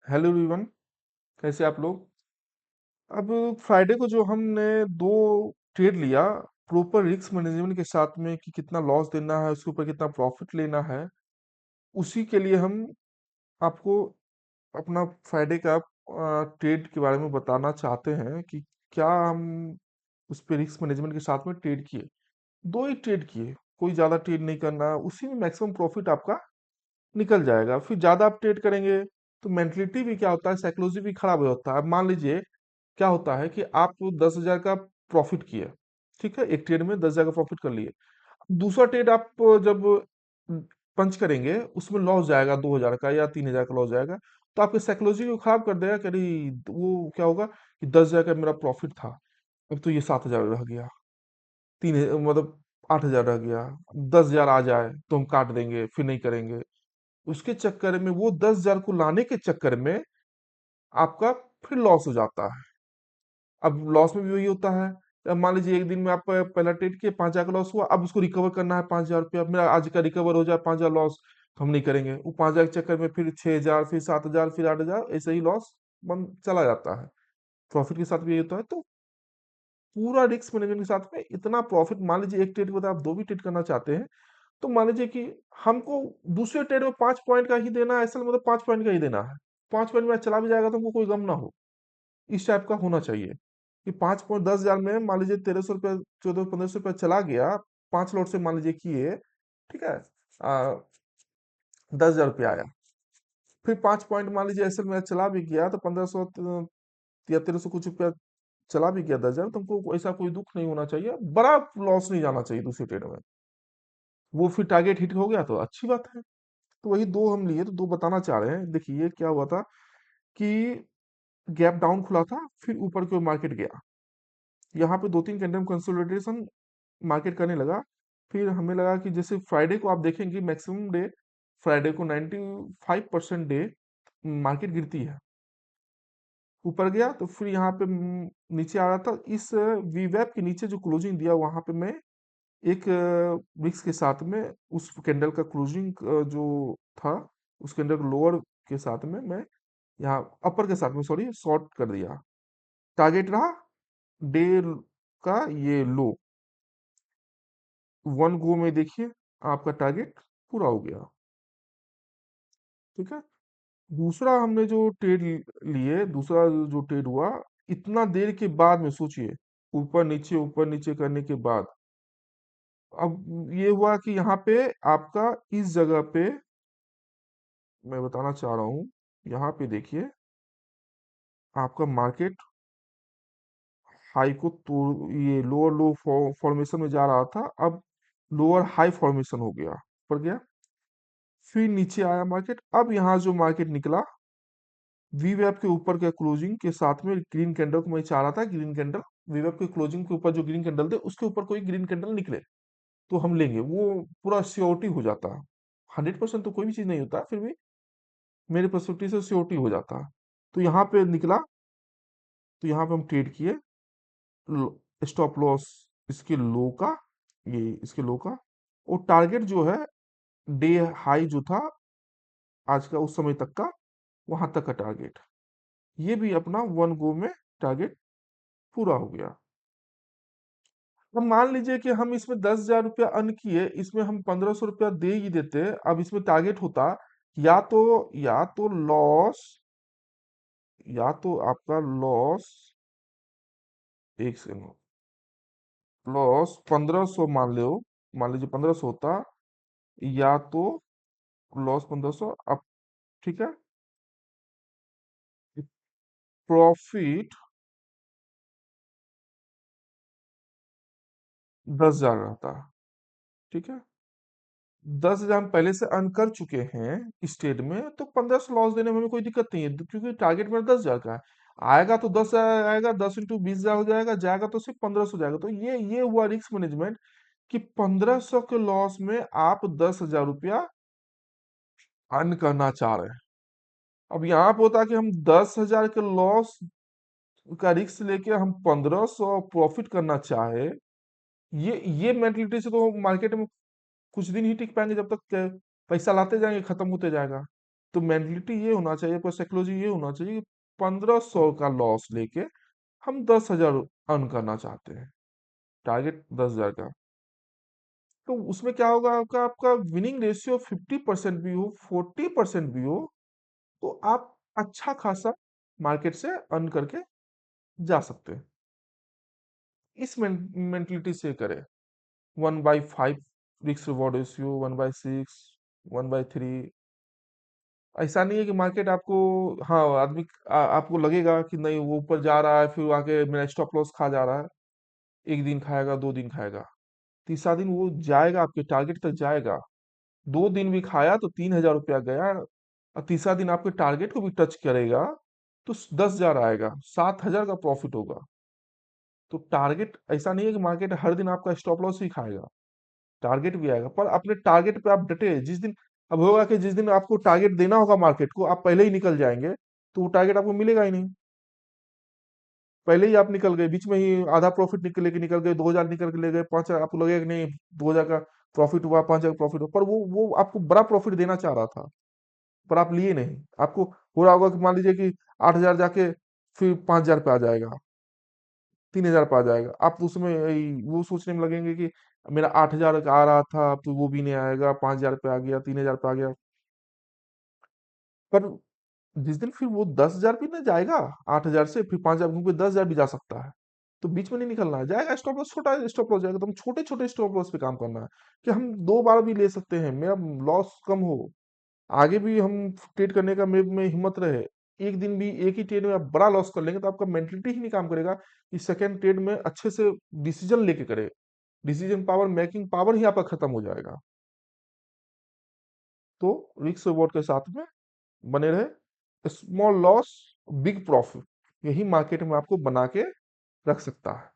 Hello everyone. कैसे आप लोग? अब फ्राइडे को जो हमने दो ट्रेड लिया, प्रॉपर रिस्क मैनेजमेंट के साथ में कि कितना लॉस देना है, उसके ऊपर कितना प्रॉफिट लेना है, उसी के लिए हम आपको अपना फ्राइडे का ट्रेड के बारे में बताना चाहते हैं कि क्या हम उस पे रिस्क मैनेजमेंट के साथ में ट्रेड किए। दो ही ट्रेड किए, कोई ज्यादा ट्रेड नहीं करना, उसी में मैक्सिमम प्रॉफिट आपका निकल जाएगा। फिर ज्यादा आप ट्रेड करेंगे तो मेंटलिटी भी क्या होता है, साइकोलॉजी भी खराब हो जाता है। अब मान लीजिए क्या होता है कि आप 10,000 का प्रॉफिट किए, ठीक है, एक ट्रेड में 10,000 का प्रॉफिट कर लिए। दूसरा ट्रेड आप जब पंच करेंगे उसमें लॉस जाएगा 2,000 का या 3,000 का लॉस जाएगा, तो आपके साइकोलॉजी को खराब कर देगा कि अरे वो क्या होगा कि 10,000 का मेरा प्रॉफिट था, अब तो ये 7,000 रह गया, तीन मतलब 8,000 रह गया। 10,000 आ जाए तो हम काट देंगे, फिर नहीं करेंगे। उसके चक्कर में, वो 10,000 को लाने के चक्कर में आपका फिर लॉस हो जाता है। अब लॉस में भी वही होता है। अब मान लीजिए एक दिन में आप पहला ट्रेड किए, 5,000 का लॉस हुआ, अब उसको रिकवर करना है 5,000 रुपया, मेरा आज का रिकवर हो जाए 5,000 लॉस, तो हम नहीं करेंगे। वो 5,000 के चक्कर में फिर 6,000, फिर 7,000, फिर 8,000, ऐसे ही लॉस बन चला जाता है। प्रॉफिट के साथ भी यही होता है। तो पूरा रिस्क मैनेजमेंट के साथ में इतना प्रॉफिट, मान लीजिए एक ट्रेड के बाद आप दो भी ट्रेड करना चाहते हैं, तो मान लीजिए कि हमको दूसरे ट्रेड में 5 पॉइंट का ही देना है, ऐसा मतलब 5 पॉइंट का ही देना है। 5 पॉइंट में चला भी जाएगा तो हमको कोई गम ना हो, इस टाइप का होना चाहिए कि 5 पॉइंट 10,000 में मान लीजिए 1,300 रुपया, 1,400 1,500 रुपया चला गया, 5 लॉट से मान लीजिए किए, ठीक है, 10,000 रुपया आया। फिर 5 पॉइंट मान लीजिए ऐसे में चला भी गया तो 1,500 या 1,300 कुछ रुपया चला भी गया 10,000, तो हमको ऐसा कोई दुख नहीं होना चाहिए, बड़ा लॉस नहीं जाना चाहिए दूसरी ट्रेड में। वो फिर टारगेट हिट हो गया तो अच्छी बात है। तो वही दो हम लिए, तो दो बताना चाह रहे हैं। देखिए क्या हुआ था कि गैप डाउन खुला था, फिर ऊपर की ओर मार्केट गया। यहाँ पे दो तीन कैंडल कंसोलिडेशन मार्केट करने लगा। फिर हमें लगा कि जैसे फ्राइडे को आप देखेंगे, मैक्सिमम डे फ्राइडे को 95% डे मार्केट गिरती है। ऊपर गया तो फिर यहाँ पे नीचे आ रहा था। इस वीवैप के नीचे जो क्लोजिंग दिया, वहां पे मैं एक विक्स के साथ में उस कैंडल का क्लोजिंग जो था, उस कैंडल के लोअर के साथ में मैं यहाँ अपर के साथ में, सॉरी, शॉर्ट कर दिया। टारगेट रहा डे का ये लो, वन गो में देखिए आपका टारगेट पूरा हो गया, ठीक है। दूसरा हमने जो ट्रेड लिए, दूसरा जो ट्रेड हुआ, इतना देर के बाद में सोचिए, ऊपर नीचे करने के बाद, अब ये हुआ कि यहाँ पे आपका इस जगह पे मैं बताना चाह रहा हूँ, यहाँ पे देखिए आपका मार्केट हाई को तोड़, ये लोअर लो फॉर्मेशन में जा रहा था, अब लोअर हाई फॉर्मेशन हो गया, ऊपर गया, फिर नीचे आया मार्केट। अब यहाँ जो मार्केट निकला, वीवैप के ऊपर के क्लोजिंग के साथ में ग्रीन कैंडल को मैं चाह रहा था, ग्रीन कैंडल वीवैप के क्लोजिंग के ऊपर जो ग्रीन कैंडल थे उसके ऊपर कोई ग्रीन कैंडल निकले तो हम लेंगे, वो पूरा श्योरिटी हो जाता है। 100% तो कोई भी चीज नहीं होता, फिर भी मेरे पर्सपेक्टिव से श्योरिटी हो जाता है। तो यहाँ पे निकला, तो यहाँ पे हम ट्रेड किए। स्टॉप लॉस इसके लो का, ये इसके लो का, और टारगेट जो है डे हाई जो था आज का, उस समय तक का, वहां तक का टारगेट, ये भी अपना वन गो में टारगेट पूरा हो गया। अब मान लीजिए कि हम इसमें 10,000 रुपया अर्न किए, इसमें हम 1,500 रुपया दे ही देते, अब इसमें टारगेट होता या तो लॉस, या तो आपका लॉस, एक सेकंड, लॉस 1,500 मान लीजिए 1,500 होता, या तो लॉस 1,500, अब ठीक है, प्रॉफिट 10,000 रहता, ठीक है। 10,000 हम पहले से अर्न कर चुके हैं इस ट्रेड में, तो 1,500 लॉस देने में हमें कोई दिक्कत नहीं है, क्योंकि टारगेट मेरा 10,000 का है। आएगा तो 10,000 आएगा, 10 इंटू 20,000 हो जाएगा, जाएगा तो सिर्फ 1,500 जाएगा। तो ये हुआ रिस्क मैनेजमेंट कि 1,500 के लॉस में आप 10,000 रुपया अर्न करना चाह रहे हैं। अब यहाँ पे होता है कि हम 10,000 के लॉस का रिस्क लेके हम 1,500 प्रॉफिट करना चाहे, ये मेंटलिटी से तो मार्केट में कुछ दिन ही टिक पाएंगे, जब तक पैसा लाते जाएंगे खत्म होते जाएगा। तो मेंटलिटी ये होना चाहिए, पर साइकोलॉजी ये होना चाहिए कि 1500 का लॉस लेके हम 10,000 अर्न करना चाहते हैं, टारगेट 10,000 का। तो उसमें क्या होगा, आपका आपका विनिंग रेशियो 50% भी हो, 40% भी हो, तो आप अच्छा खासा मार्केट से अर्न करके जा सकते हैं। इस मेंटलिटी से करें। 1/5 रिस्क रिवॉर्ड रेशियो, 1/6, 1/3। ऐसा नहीं है कि मार्केट आपको, हाँ आदमी आपको लगेगा कि नहीं वो ऊपर जा रहा है, फिर आके मेरा स्टॉप लॉस खा जा रहा है। एक दिन खाएगा, 2 दिन खाएगा, तीसरा दिन वो जाएगा, आपके टारगेट तक जाएगा। 2 दिन भी खाया तो 3,000 रुपया गया, और तीसरा दिन आपके टारगेट को भी टच करेगा तो 10,000 आएगा, 7,000 का प्रॉफिट होगा। तो टारगेट ऐसा नहीं है कि मार्केट हर दिन आपका स्टॉप लॉस ही खाएगा, टारगेट भी आएगा, पर अपने टारगेट पे आप डटे। जिस दिन अब होगा कि जिस दिन आपको टारगेट देना होगा मार्केट को, आप पहले ही निकल जाएंगे, तो वो टारगेट आपको मिलेगा ही नहीं। पहले ही आप निकल गए, बीच में ही आधा प्रॉफिट निकल लेके निकल गए, 2,000 निकल के ले गए, 5,000, आपको लगेगा कि नहीं 2,000 का प्रॉफिट हुआ, 5,000 का प्रॉफिट हुआ, पर वो आपको बड़ा प्रॉफिट देना चाह रहा था, पर आप लिए नहीं। आपको हो रहा होगा कि मान लीजिए कि 8,000 जाके फिर 5,000 पे आ जाएगा, 3,000 पे आ जाएगा, आप उसमें वो सोचने में लगेंगे कि मेरा 8,000 का आ रहा था, तो वो भी नहीं आएगा, 5,000 पे आ गया, 3,000 पे आ गया। पर जिस दिन फिर वो 10,000 भी ना जाएगा, 8,000 से फिर 5,000, क्योंकि 10,000 भी जा सकता है, तो बीच में नहीं निकलना है। जाएगा स्टॉप लॉस, छोटा स्टॉप लॉस जाएगा, तो हम छोटे छोटे स्टॉप लॉस पे काम करना है, कि हम 2 बार भी ले सकते हैं, मेरा लॉस कम हो, आगे भी हम ट्रेड करने का मेरे में हिम्मत रहे। एक दिन भी एक ही ट्रेड में आप बड़ा लॉस कर लेंगे, तो आपका मेंटलिटी ही नहीं काम करेगा कि सेकंड ट्रेड में अच्छे से डिसीजन लेके करे। डिसीजन पावर, मेकिंग पावर ही आपका खत्म हो जाएगा। तो रिस्क रिवॉर्ड के साथ में बने रहे। स्मॉल लॉस, बिग प्रॉफिट, यही मार्केट में आपको बना के रख सकता है।